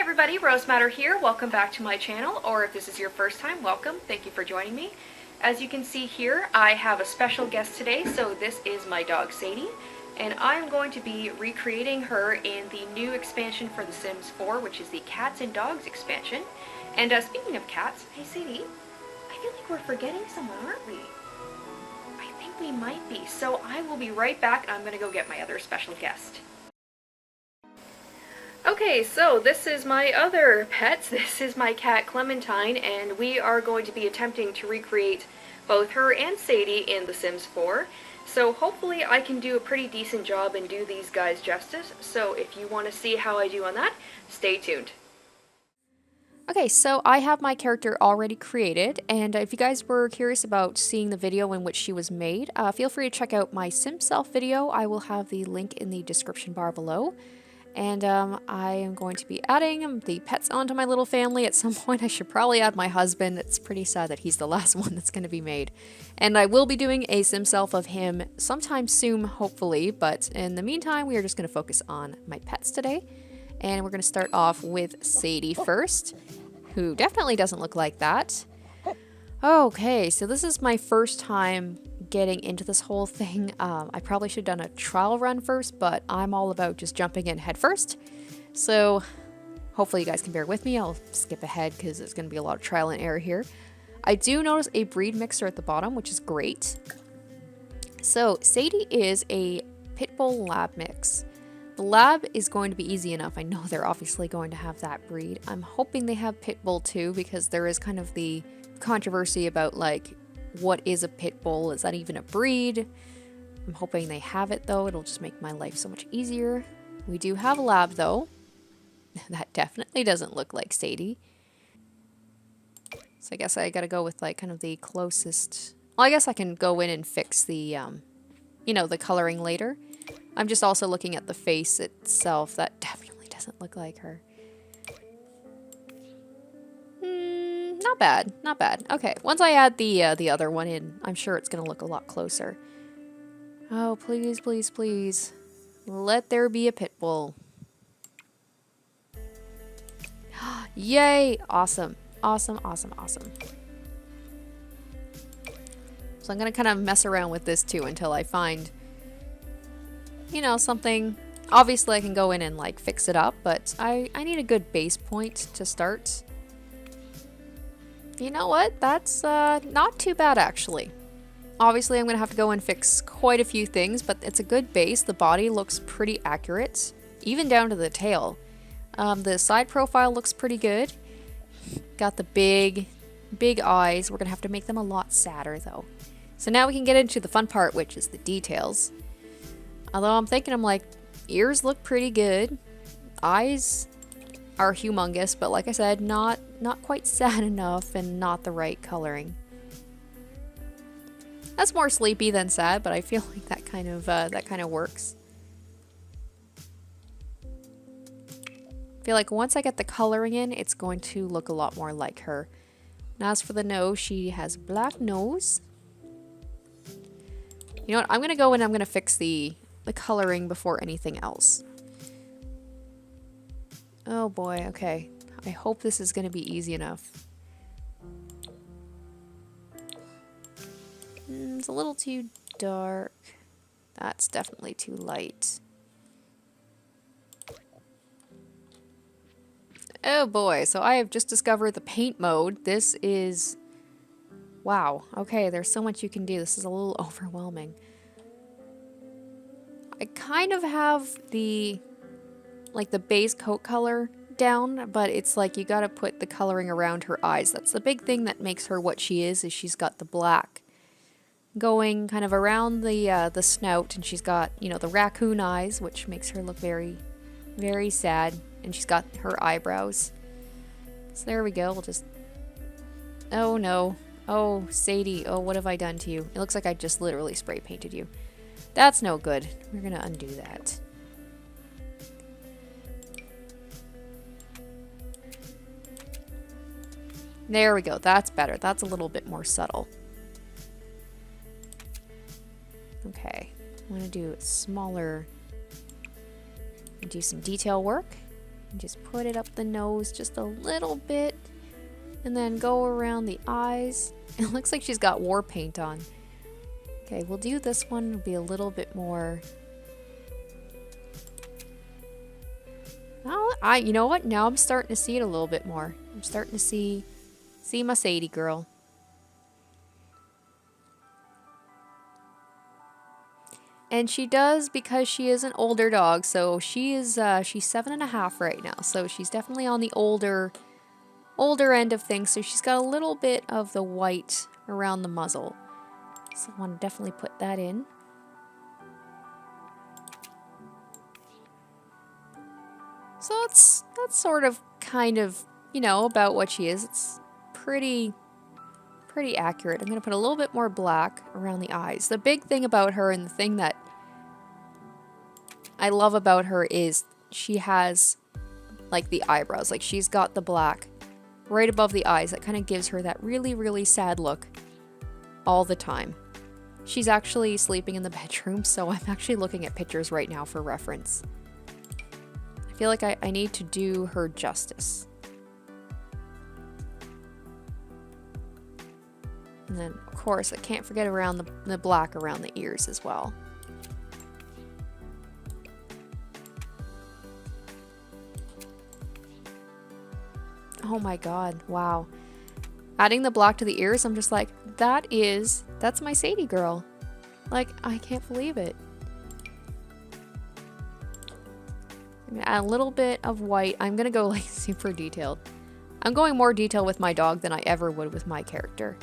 everybody, Rose Matter here. Welcome back to my channel, or if this is your first time, welcome. Thank you for joining me. As you can see here, I have a special guest today. So this is my dog Sadie, and I'm going to be recreating her in the new expansion for The Sims 4, which is the Cats and Dogs expansion. And speaking of cats, hey Sadie, I feel like we're forgetting someone, aren't we? I think we might be. So I will be right back, and I'm going to go get my other special guest. Okay, so this is my other pets. This is my cat Clementine, and we are going to be attempting to recreate both her and Sadie in The Sims 4. So hopefully I can do a pretty decent job and do these guys justice. So if you want to see how I do on that, stay tuned. Okay, so I have my character already created, and if you guys were curious about seeing the video in which she was made, feel free to check out my Simself video. I will have the link in the description bar below. And I am going to be adding the pets onto my little family. At some point I should probably add my husband. It's pretty sad that he's the last one that's going to be made. And I will be doing a Simself of him sometime soon, hopefully. But in the meantime, we are just going to focus on my pets today. And we're going to start off with Sadie first, who definitely doesn't look like that. Okay, so this is my first time getting into this whole thing. I probably should have done a trial run first, but I'm all about just jumping in head first. So hopefully you guys can bear with me. I'll skip ahead because there's going to be a lot of trial and error here. I do notice a breed mixer at the bottom, which is great. So Sadie is a pit bull lab mix. The lab is going to be easy enough. I know they're obviously going to have that breed. I'm hoping they have pit bull too, because there is kind of the controversy about like, what is a pit bull? Is that even a breed? I'm hoping they have it though. It'll just make my life so much easier. We do have a lab though. That definitely doesn't look like Sadie. So I guess I gotta go with like kind of the closest. Well, I guess I can go in and fix the, you know, the coloring later. I'm just also looking at the face itself. That definitely doesn't look like her. Not bad, not bad. Okay, once I add the other one in, I'm sure it's gonna look a lot closer. Oh, please, please, please. Let there be a pit bull. Yay! Awesome. Awesome, awesome, awesome. So I'm gonna kind of mess around with this too until I find, you know, something. Obviously I can go in and like fix it up, but I need a good base point to start. You know what? That's not too bad actually. Obviously I'm gonna have to go and fix quite a few things, but it's a good base. The body looks pretty accurate, even down to the tail. The side profile looks pretty good. Got the big eyes. We're gonna have to make them a lot sadder though. So now we can get into the fun part, which is the details. Although I'm thinking, I'm like, ears look pretty good. Eyes are humongous, but like I said, not quite sad enough and not the right coloring. That's more sleepy than sad, but I feel like that kind of works. I feel like once I get the coloring in, it's going to look a lot more like her. Now as for the nose, she has black nose. You know what? I'm gonna go and I'm gonna fix the coloring before anything else. Oh boy, okay. I hope this is gonna be easy enough. It's a little too dark. That's definitely too light. Oh boy, so I have just discovered the paint mode. This is... wow, okay, there's so much you can do. This is a little overwhelming. I kind of have the... like the base coat color down, but it's like you gotta put the coloring around her eyes. That's the big thing that makes her what she is she's got the black going kind of around the snout, and she's got, you know, the raccoon eyes, which makes her look very, very sad, and she's got her eyebrows. So there we go. We'll just... oh no. Oh, Sadie. Oh, what have I done to you? It looks like I just literally spray painted you. That's no good. We're gonna undo that. There we go. That's better. That's a little bit more subtle. Okay. I'm going to do smaller, do some detail work. And just put it up the nose just a little bit. And then go around the eyes. It looks like she's got war paint on. Okay, we'll do this one. It'll be a little bit more... Oh, you know what? Now I'm starting to see it a little bit more. I'm starting to see my Sadie girl. And she does, because she is an older dog, so she's 7.5 right now. So she's definitely on the older end of things. So she's got a little bit of the white around the muzzle. So I want to definitely put that in. So that's sort of kind of, you know, about what she is. It's pretty accurate. I'm going to put a little bit more black around the eyes. The big thing about her, and the thing that I love about her, is she has like the eyebrows. Like she's got the black right above the eyes. That kind of gives her that really sad look all the time. She's actually sleeping in the bedroom, so I'm actually looking at pictures right now for reference. I feel like I need to do her justice. And then, of course, I can't forget around the black around the ears as well. Oh my god, wow. Adding the black to the ears, I'm just like, that's my Sadie girl. Like, I can't believe it. I'm gonna add a little bit of white. I'm gonna go like super detailed. I'm going more detail with my dog than I ever would with my character.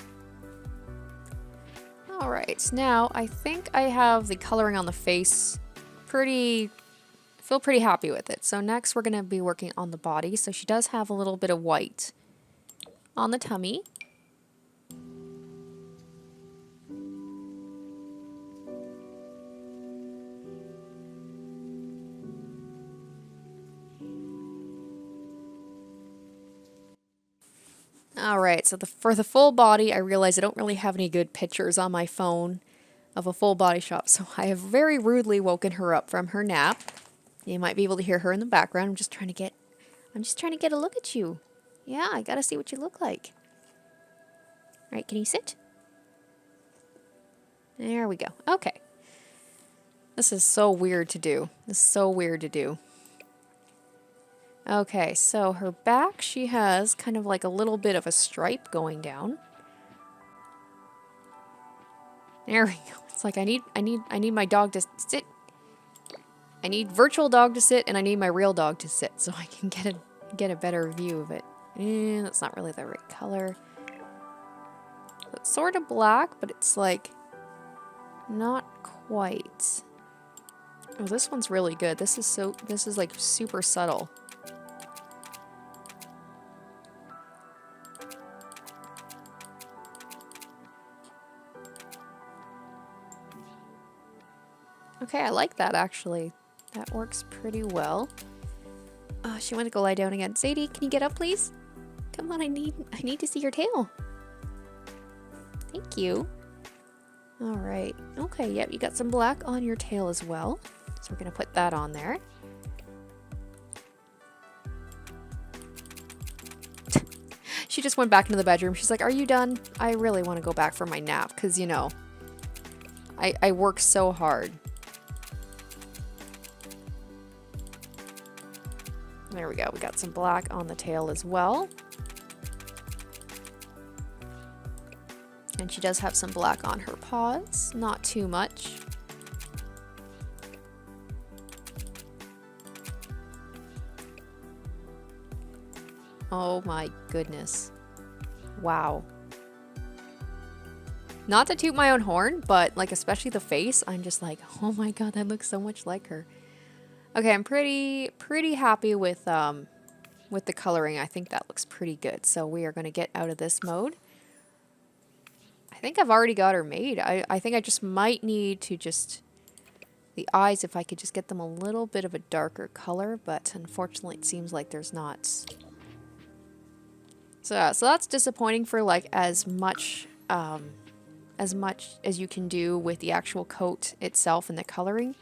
Alright, now I think I have the coloring on the face feel pretty happy with it. So next we're going to be working on the body. So she does have a little bit of white on the tummy. Alright, so for the full body, I realize I don't really have any good pictures on my phone of a full body shot, so I have very rudely woken her up from her nap. You might be able to hear her in the background. I'm just trying to get a look at you. Yeah, I gotta see what you look like. Alright, can you sit? There we go. Okay. This is so weird to do. Okay, so her back, she has kind of like a little bit of a stripe going down. There we go. It's like I need my dog to sit. I need virtual dog to sit, and I need my real dog to sit so I can get a better view of it. And that's not really the right color. So it's sort of black, but it's like not quite. Oh, this one's really good. This is like super subtle. Okay, I like that actually. That works pretty well. Oh, she went to go lie down again. Sadie, can you get up, please? Come on, I need to see your tail. Thank you. All right. Okay, yep, you got some black on your tail as well. So we're gonna put that on there. She just went back into the bedroom. She's like, "Are you done? I really want to go back for my nap because, you know, I work so hard." There we go. We got some black on the tail as well. And she does have some black on her paws. Not too much. Oh my goodness. Wow. Not to toot my own horn, but like especially the face, I'm just like, oh my god, that looks so much like her. Okay, I'm pretty happy with the coloring. I think that looks pretty good. So we are going to get out of this mode. I think I've already got her made. I think I just might need to the eyes, if I could just get them a little bit of a darker color, but unfortunately it seems like there's not. So that's disappointing for like as much as you can do with the actual coat itself and the coloring.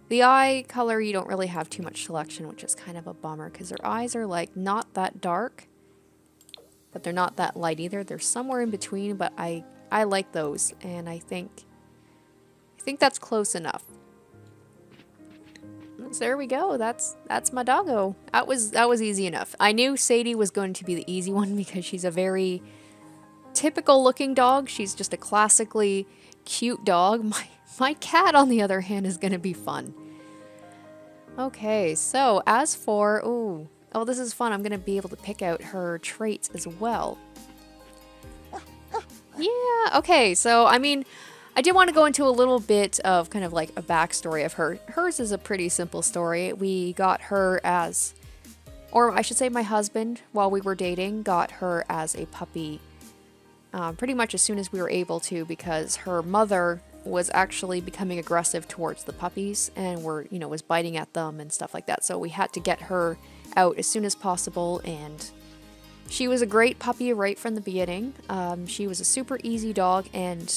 The eye color, you don't really have too much selection, which is kind of a bummer because their eyes are like not that dark, but they're not that light either. They're somewhere in between, but I like those, and I think that's close enough. So there we go. That's my doggo. That was easy enough. I knew Sadie was going to be the easy one because she's a very typical looking dog. She's just a classically cute dog. My cat, on the other hand, is going to be fun. Okay, so as for... oh, this is fun. I'm going to be able to pick out her traits as well. Yeah, okay, so, I mean, I did want to go into a little bit of kind of like a backstory of her. Hers is a pretty simple story. We got her as... or I should say my husband, while we were dating, got her as a puppy pretty much as soon as we were able to, because her mother was actually becoming aggressive towards the puppies and was biting at them and stuff like that. So we had to get her out as soon as possible, and she was a great puppy right from the beginning. She was a super easy dog and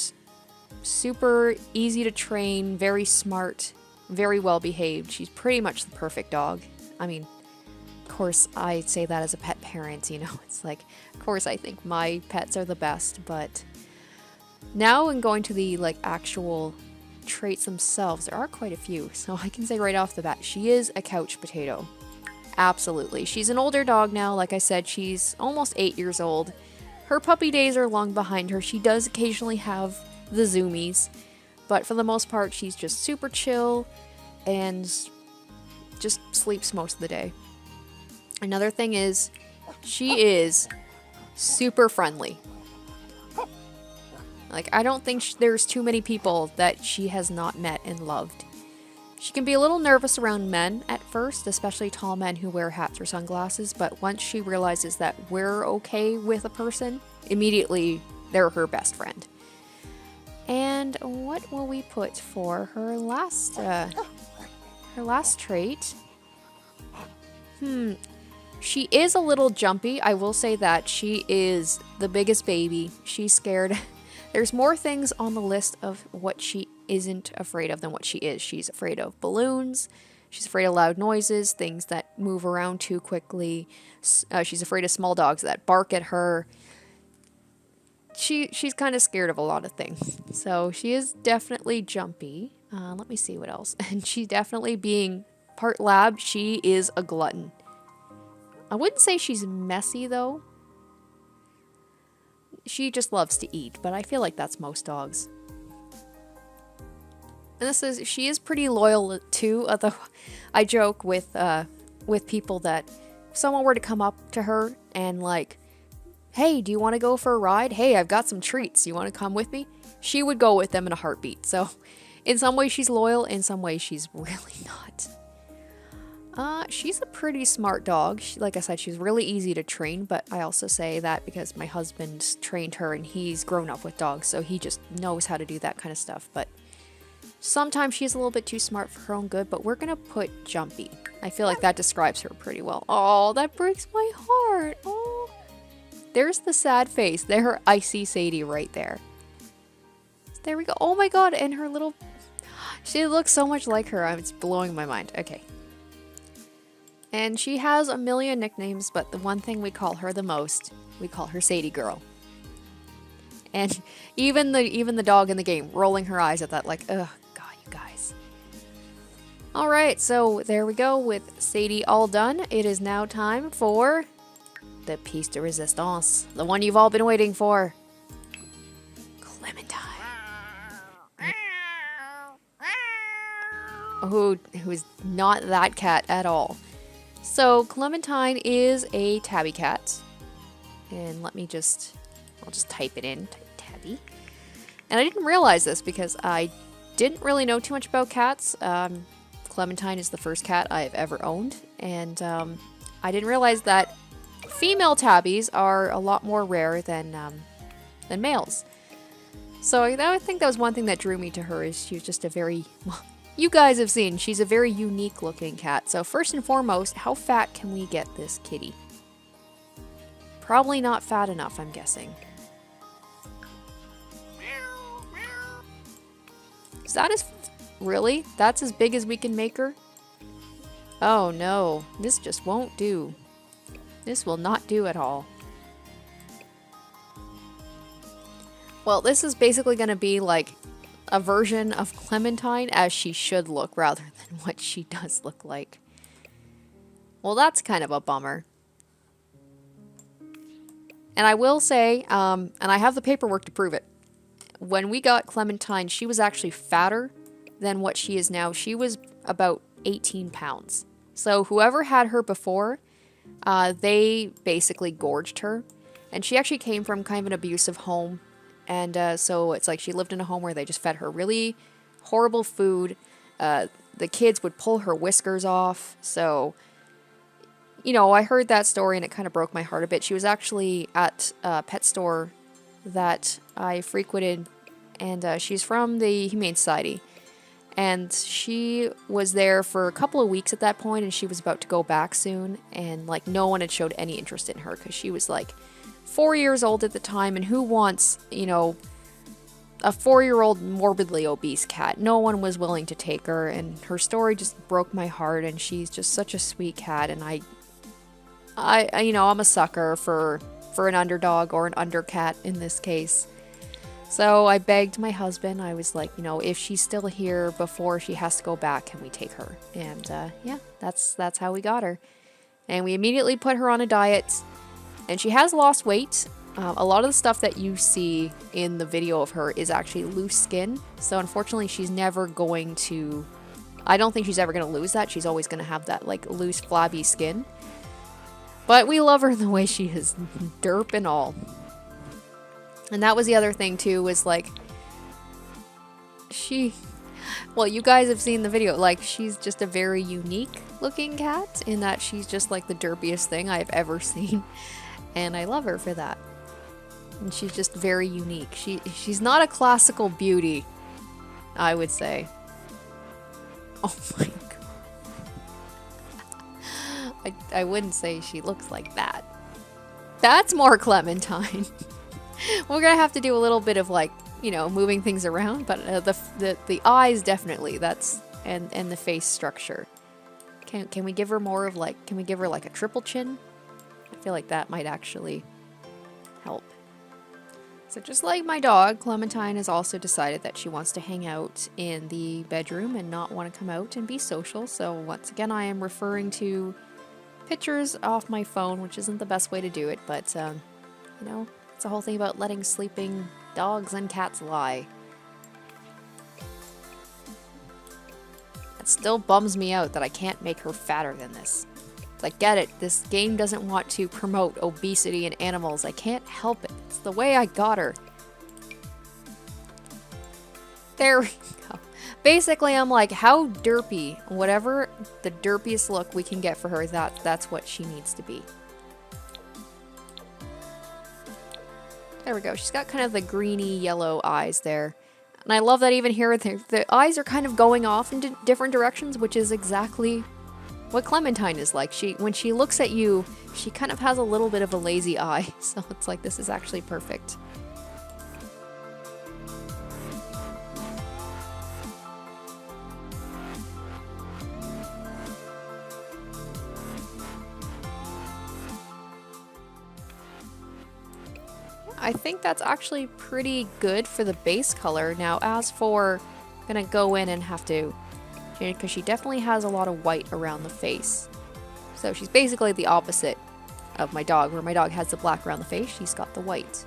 super easy to train, very smart, very well behaved. She's pretty much the perfect dog. I mean, of course, I say that as a pet parent, it's like, of course I think my pets are the best, but now in going to the actual traits themselves, there are quite a few. So I can say right off the bat, she is a couch potato. Absolutely. She's an older dog now. Like I said, she's almost 8 years old. Her puppy days are long behind her. She does occasionally have the zoomies, but for the most part, she's just super chill and just sleeps most of the day. Another thing is, she is super friendly. I don't think there's too many people that she has not met and loved. She can be a little nervous around men at first, especially tall men who wear hats or sunglasses, but once she realizes that we're okay with a person, immediately they're her best friend. And what will we put for her last trait? She is a little jumpy. I will say that. She is the biggest baby. She's scared. There's more things on the list of what she isn't afraid of than what she is. She's afraid of balloons. She's afraid of loud noises, things that move around too quickly. She's afraid of small dogs that bark at her. She's kind of scared of a lot of things. So she is definitely jumpy. Let me see what else. And she definitely, being part lab, she is a glutton. I wouldn't say she's messy though. She just loves to eat, but I feel like that's most dogs. And she is pretty loyal too, although I joke with people that if someone were to come up to her and hey, do you want to go for a ride? Hey, I've got some treats. You want to come with me? She would go with them in a heartbeat. So in some ways she's loyal, in some ways she's really not. She's a pretty smart dog. Like I said, she's really easy to train, but I also say that because my husband trained her and he's grown up with dogs, so he just knows how to do that kind of stuff. But sometimes she's a little bit too smart for her own good, but we're gonna put jumpy. I feel like that describes her pretty well. Oh, that breaks my heart. Oh, there's the sad face. There, I see Sadie right there. There we go. Oh my god, and her little... She looks so much like her. It's blowing my mind. Okay. And she has a million nicknames, but the one thing we call her the most, we call her Sadie Girl. And even the dog in the game rolling her eyes at that ugh, God, you guys. Alright, so there we go with Sadie all done. It is now time for the piece de resistance, the one you've all been waiting for. Clementine. Who's not that cat at all. So Clementine is a tabby cat, and I'll just type it in, tabby. And I didn't realize this because I didn't really know too much about cats. Clementine is the first cat I've ever owned, and I didn't realize that female tabbies are a lot more rare than males. So I think that was one thing that drew me to her, is she was just a very... Well, you guys have seen, she's a very unique looking cat. So first and foremost, how fat can we get this kitty? Probably not fat enough, I'm guessing. Is that as Really? That's as big as we can make her? Oh no, this just won't do. This will not do at all. Well, this is basically going to be like a version of Clementine as she should look rather than what she does look like. Well, that's kind of a bummer. And I will say, and I have the paperwork to prove it, when we got Clementine, she was actually fatter than what she is now. She was about 18 pounds. So whoever had her before, they basically gorged her. And she actually came from kind of an abusive home. And so it's like she lived in a home where they just fed her really horrible food. The kids would pull her whiskers off. So, you know, I heard that story and it kind of broke my heart a bit. She was actually at a pet store that I frequented, and she's from the Humane Society. And she was there for a couple of weeks at that point, and she was about to go back soon. And, like, no one had showed any interest in her because she was, like, 4 years old at the time. And who wants, you know, a 4-year-old morbidly obese cat? No one was willing to take her, and her story just broke my heart. And she's just such a sweet cat. And I you know, I'm a sucker for an underdog or an undercat in this case. So I begged my husband. I was like, you know, if she's still here before she has to go back, can we take her? And yeah, that's how we got her. And we immediately put her on a diet, and she has lost weight. A lot of the stuff that you see in the video of her is actually loose skin. So unfortunately, she's never going to, I don't think she's ever going to lose that. She's always going to have that like loose, flabby skin. But we love her the way she is, derp and all. And that was the other thing too, was like, well, you guys have seen the video, like, she's just a very unique looking cat in that she's just like the derpiest thing I've ever seen. And I love her for that. And she's just very unique. She's not a classical beauty, I would say. Oh my god. I wouldn't say she looks like that. That's more Clementine. We're gonna have to do a little bit of, like, you know, moving things around, but the eyes definitely, that's, and the face structure. Can we give her more of, like, can we give her like a triple chin? I feel like that might actually help. So just like my dog, Clementine has also decided that she wants to hang out in the bedroom and not want to come out and be social. So once again, I am referring to pictures off my phone, which isn't the best way to do it, but you know, it's the whole thing about letting sleeping dogs and cats lie. It still bums me out that I can't make her fatter than this. I get it, this game doesn't want to promote obesity in animals. I can't help it. It's the way I got her. There we go. Basically, I'm like, how derpy, whatever the derpiest look we can get for her, that's what she needs to be. There we go. She's got kind of the greeny yellow eyes there. And I love that even here, the eyes are kind of going off in different directions, which is exactly what Clementine is like. When she looks at you, she kind of has a little bit of a lazy eye. So it's like, this is actually perfect. I think that's actually pretty good for the base color. Now, as for, I'm gonna go in and have to, because she definitely has a lot of white around the face. So she's basically the opposite of my dog, where my dog has the black around the face, she's got the white.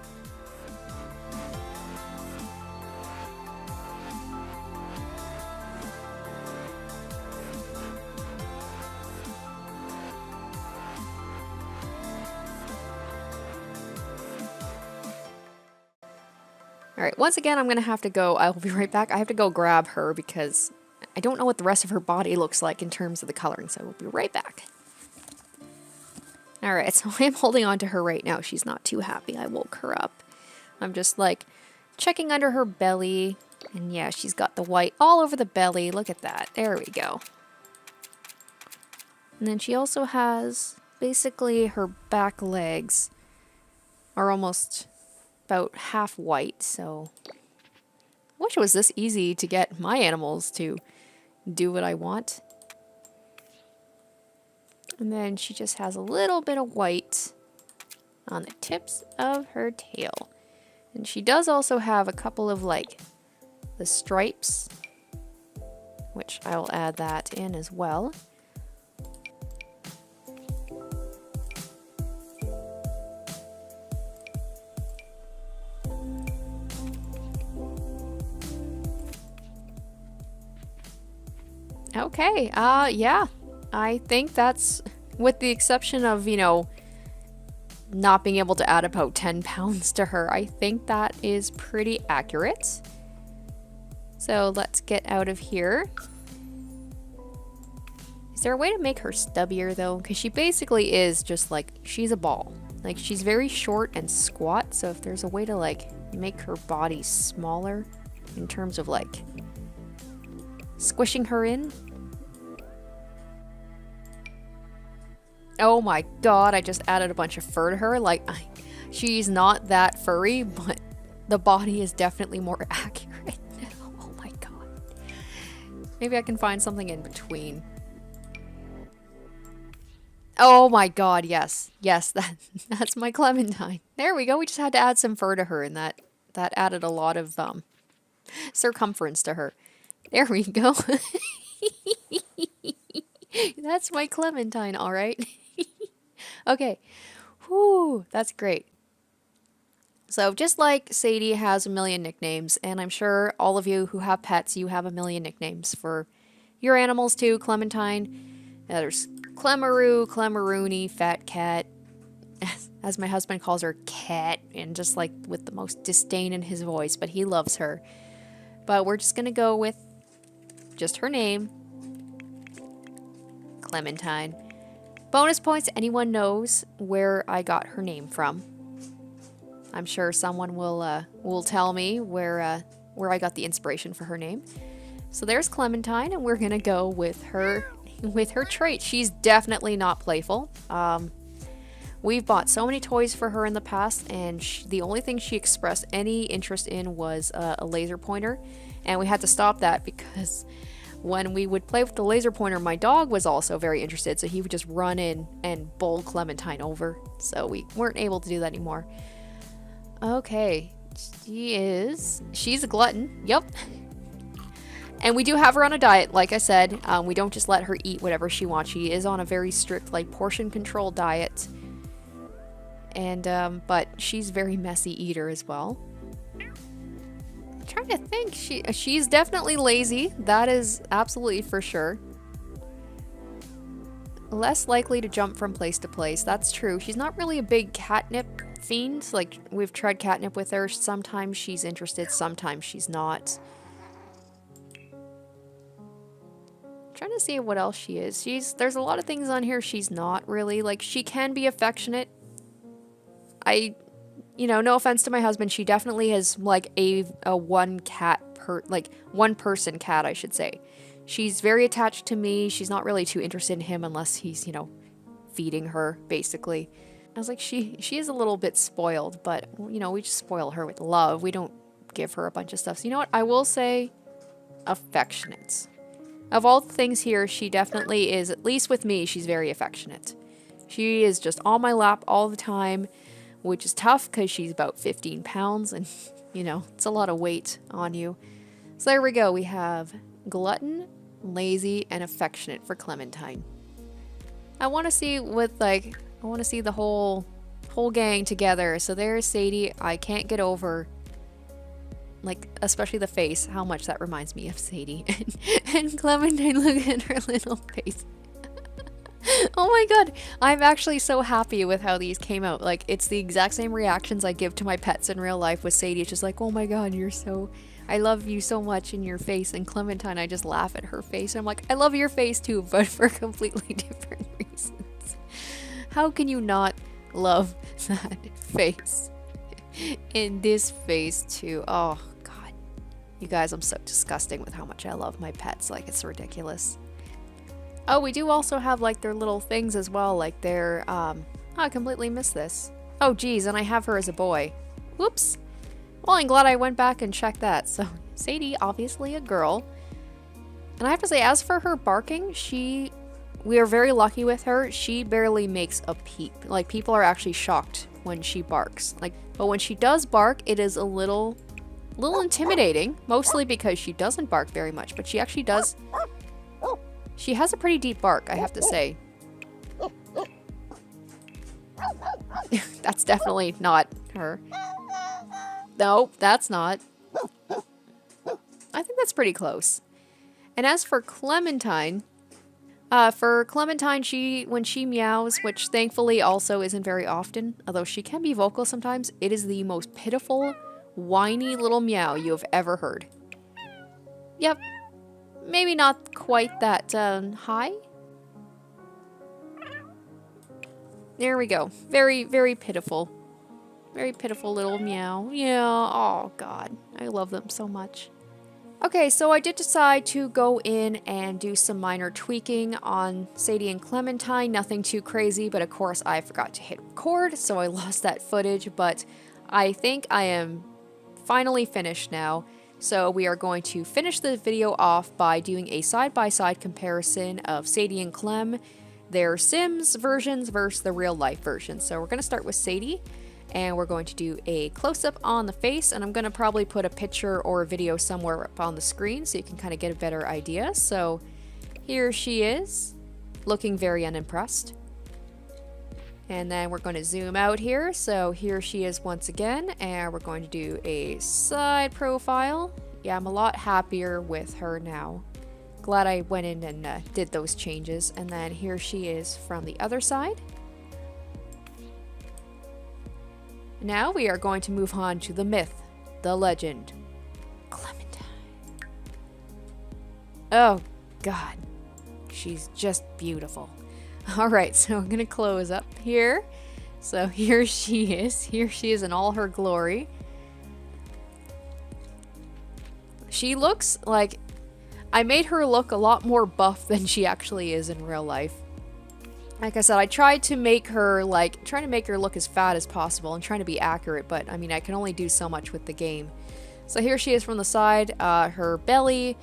Alright, once again, I'm gonna have to go, I'll be right back. I have to go grab her because I don't know what the rest of her body looks like in terms of the coloring, so we'll be right back. Alright, so I am holding on to her right now. She's not too happy. I woke her up. I'm just like checking under her belly, and yeah, she's got the white all over the belly. Look at that. There we go. And then she also has basically her back legs are almost about half white, so I wish it was this easy to get my animals to do what I want. And then she just has a little bit of white on the tips of her tail. And she does also have a couple of like the stripes, which I will add that in as well. Okay, yeah, I think that's, with the exception of, you know, not being able to add about 10 pounds to her, I think that is pretty accurate. So let's get out of here. Is there a way to make her stubbier though? Because she basically is just like, she's a ball. Like, she's very short and squat, so if there's a way to like make her body smaller in terms of like squishing her in. Oh my god, I just added a bunch of fur to her. Like, she's not that furry, but the body is definitely more accurate. Oh my god. Maybe I can find something in between. Oh my god, yes. Yes, that's my Clementine. There we go. We just had to add some fur to her, and that added a lot of circumference to her. There we go. That's my Clementine, all right. Okay. Whew, that's great. So just like Sadie has a million nicknames, and I'm sure all of you who have pets, you have a million nicknames for your animals too. Clementine, there's Clemaroo, Clemaroony, Fat Cat, as my husband calls her, Cat, and just like with the most disdain in his voice, but he loves her. But we're just gonna go with just her name, Clementine. Bonus points, anyone knows where I got her name from. I'm sure someone will tell me where I got the inspiration for her name. So there's Clementine, and we're gonna go with her trait. She's definitely not playful. We've bought so many toys for her in the past, and the only thing she expressed any interest in was a laser pointer, and we had to stop that because when we would play with the laser pointer, my dog was also very interested, so he would just run in and bowl Clementine over. So we weren't able to do that anymore. Okay, she's a glutton. Yep. And we do have her on a diet, like I said. We don't just let her eat whatever she wants. She is on a very strict, like, portion control diet. And, but she's a very messy eater as well. I'm trying to think. She's definitely lazy. That is absolutely for sure. Less likely to jump from place to place. That's true. She's not really a big catnip fiend. Like, we've tried catnip with her. Sometimes she's interested, sometimes she's not. Trying to see what else she is. There's a lot of things on here she's not really. Like, she can be affectionate. No offense to my husband, she definitely is like a one person cat, I should say. She's very attached to me. She's not really too interested in him unless he's, feeding her, basically. I was like, she is a little bit spoiled, but, we just spoil her with love. We don't give her a bunch of stuff. So you know what? I will say affectionate. Of all the things here, she definitely is, at least with me, she's very affectionate. She is just on my lap all the time, which is tough because she's about 15 pounds and, it's a lot of weight on you. So there we go. We have glutton, lazy, and affectionate for Clementine. I want to see the whole gang together. So there's Sadie. I can't get over, especially the face, how much that reminds me of Sadie. And Clementine, look at her little face. Oh my god, I'm actually so happy with how these came out. Like, it's the exact same reactions I give to my pets in real life with Sadie. It's just like, oh my god, I love you so much in your face. And Clementine, I just laugh at her face. And I'm like, I love your face too, but for completely different reasons. How can you not love that face? In this face too. Oh god. You guys, I'm so disgusting with how much I love my pets. Like, it's ridiculous. Oh, we do also have, their little things as well. Like, their, I completely missed this. Oh, geez, and I have her as a boy. Whoops. Well, I'm glad I went back and checked that. So, Sadie, obviously a girl. And I have to say, as for her barking, we are very lucky with her. She barely makes a peep. Like, people are actually shocked when she barks. Like, but when she does bark, it is a little intimidating, mostly because she doesn't bark very much, but she actually does. She has a pretty deep bark, I have to say. That's definitely not her. No, that's not. I think that's pretty close. And as for Clementine, when she meows, which thankfully also isn't very often, although she can be vocal sometimes, it is the most pitiful, whiny little meow you have ever heard. Yep. Maybe not quite that high. There we go. Very, very pitiful. Very pitiful little meow. Yeah, oh god. I love them so much. Okay, so I did decide to go in and do some minor tweaking on Sadie and Clementine. Nothing too crazy, but of course I forgot to hit record, so I lost that footage, but I think I am finally finished now. So we are going to finish the video off by doing a side-by-side comparison of Sadie and Clem, their Sims versions versus the real-life version. So we're going to start with Sadie, and we're going to do a close-up on the face, and I'm going to probably put a picture or a video somewhere up on the screen so you can kind of get a better idea. So here she is, looking very unimpressed. And then we're going to zoom out here. So here she is once again, and we're going to do a side profile. Yeah, I'm a lot happier with her now. Glad I went in and did those changes. And then here she is from the other side. Now we are going to move on to the myth, the legend, Clementine. Oh god, she's just beautiful. Alright, so I'm gonna close up here. So here she is. Here she is in all her glory. She looks like... I made her look a lot more buff than she actually is in real life. Like I said, I tried to make her, trying to make her look as fat as possible and trying to be accurate, but I mean, I can only do so much with the game. So here she is from the side. Her belly,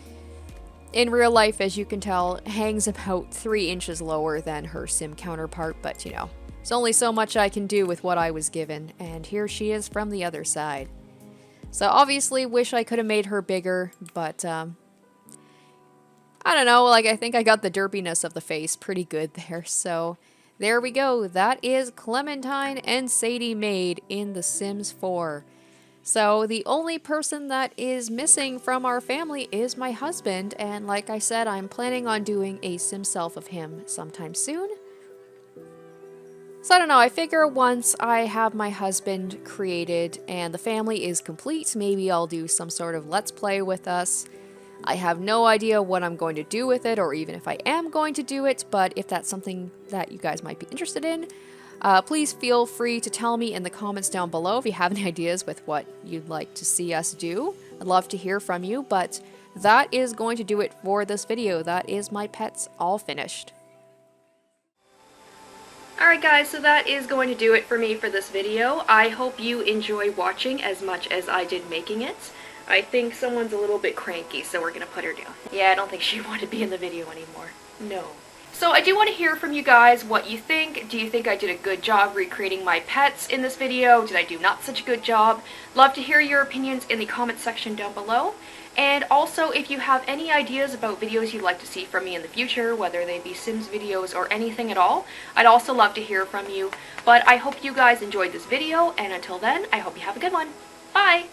in real life, as you can tell, hangs about 3 inches lower than her sim counterpart, but you know, there's only so much I can do with what I was given. And here she is from the other side. So obviously wish I could have made her bigger, but I don't know, I think I got the derpiness of the face pretty good there. So there we go. That is Clementine and Sadie made in The Sims 4. So the only person that is missing from our family is my husband, and like I said, I'm planning on doing a sim self of him sometime soon. So I don't know, I figure once I have my husband created and the family is complete, maybe I'll do some sort of let's play with us. I have no idea what I'm going to do with it, or even if I am going to do it, but if that's something that you guys might be interested in, please feel free to tell me in the comments down below if you have any ideas with what you'd like to see us do. I'd love to hear from you, but that is going to do it for this video. That is my pets all finished. Alright guys, so that is going to do it for me for this video. I hope you enjoy watching as much as I did making it. I think someone's a little bit cranky, so we're gonna put her down. Yeah, I don't think she wanted to be in the video anymore. No. So I do want to hear from you guys what you think. Do you think I did a good job recreating my pets in this video? Did I do not such a good job? Love to hear your opinions in the comment section down below. And also, if you have any ideas about videos you'd like to see from me in the future, whether they be Sims videos or anything at all, I'd also love to hear from you. But I hope you guys enjoyed this video, and until then, I hope you have a good one. Bye!